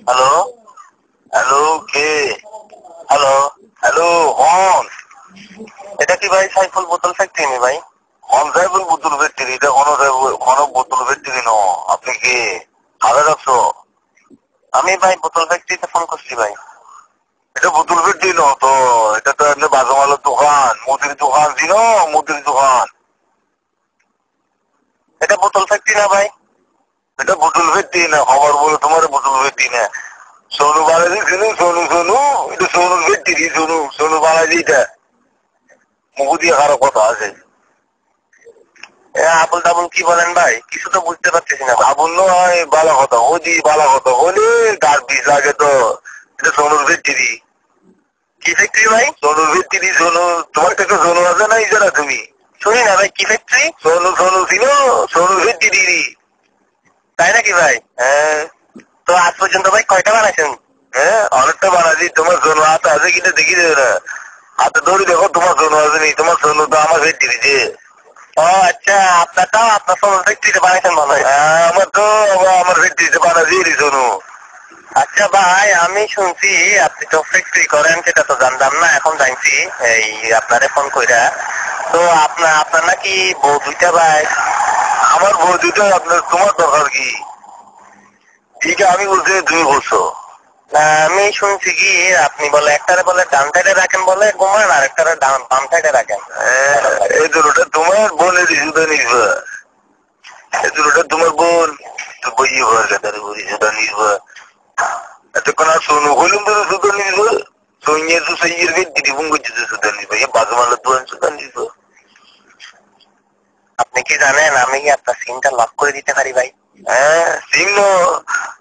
Hello hello কে? Hello hello হন, এটা কি ভাই সাইফুল বোতল ফ্যাক্টরি নি ভাই? হন সাইফুল বোতল ফ্যাক্টরি, এটা কোন বোতল ফ্যাক্টরি ন। আপনি কে হাজার রাখছো? আমি ভাই বোতল ফ্যাক্টরিতে ফোন করছি ভাই। এটা বোতল ফ্যাক্টরি ন তো, এটা তো এমনি বাজামালের দোকান, মুদির দোকান ছিল, মুদির দোকান। এটা বোতল ফ্যাক্টরি না ভাই, এটা বোতল ফ্যাক্টরি না। খবর বলো তোমার বোতল ফ্যাক্টরি না। সোনু বালাজি শুনু, সোনু সোনু, এটা সোনুর ফ্যাক্টরি, সোনু সোনু বালাজি। এটা মুখ দিয়ে কারো কথা আছে। আবুল তাবুল কি বলেন ভাই? কিছু তো বুঝতে পারতেছি না। আবুল নয়, বালা কথা ওদি, বালা কথা বলে তার বিষ লাগে তো। এটা সোনুর ফ্যাক্টরি। কি ফ্যাক্টরি ভাই? সোনুর ফ্যাক্টরি। সোনু, তোমার কাছে সোনু আছে না? ইজারা তুমি শুনি না ভাই। কি ফ্যাক্টরি? সোনু সোনু ছিল, সোনুর ফ্যাক্টরি। তাই নাকি ভাই? হ্যাঁ। তো আজ পর্যন্ত ভাই কয়টা বানাইছেন? হ্যাঁ অনেকটা বানাইছি। তোমার সোনু হাতে আছে কিনা দেখি দেবে না। হাতে ধরে দেখো তোমার সোনু আছে নি। তোমার সোনু তো আমার ফ্যাক্টরি যে। ও আচ্ছা, আপনারটাও আপনার সোনুর ফ্যাক্টরিতে বানাইছেন মনে হয়। আমার তো আমার ফ্যাক্টরিতে বানাইছি সোনু। আচ্ছা ভাই, আমি শুনছি আপনি তো ফ্যাক্টরি করেন, সেটা তো জানতাম না, এখন জানছি এই আপনারে ফোন কইরা। তো আপনার নাকি বউ দুইটা ভাই? আমার বউ দুইটা, আপনার তোমার দরকার কি? ঠিক আমি বলছি তুমি বলছো। আমি শুনছি কি আপনি বলে একটারে বলে ডান সাইডে রাখেন বলে ঘুমান, আর একটারে বাম সাইডে রাখেন। এই দুটোটা তোমার বোনের সুদা নিবা, এই দুটোটা তোমার বোন তো বইয়ে ভর তার বলি সুদা নিবা। এতক্ষণ আর সোনু হইলাম তো সুদা নিবা, সোনিয়া তো সেইয়ের দিদি বোন করছে সুদা নিবা, এ বাজমালের দোয়ান সুদা নিবা। আপনি কি জানেন আমি কি আপনার সিমটা লক করে দিতে পারি ভাই? হ্যাঁ সিম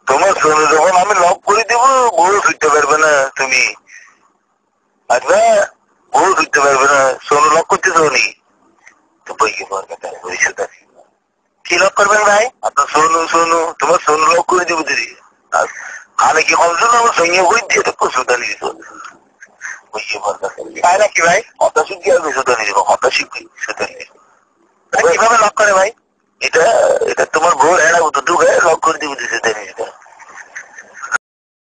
তোমার সোনু যখন আমি লক করে দেবো, বউ ফিরতে পারবে না তুমি। আচ্ছা বউ ফিরতে পারবে না, সোনু লক করতে চাওনি তো বইকে পারবে না। কি লক করবেন ভাই? আপনার সোনু সোনু, তোমার সোনু লক করে দেবো দিদি। আমি কি কমছো না? আমার সঙ্গে বই দিয়ে তো সুদা নিয়ে বইকে পারবে। তাই নাকি ভাই? কথা শিখি আমি সুদা নিয়ে যাবো, কথা শিখি সুদা নিয়ে। কিভাবে লক করে ভাই? এটা এটা তোমার বউ এরা তো ঢুকে লক করে দিবি সুদা নিয়ে।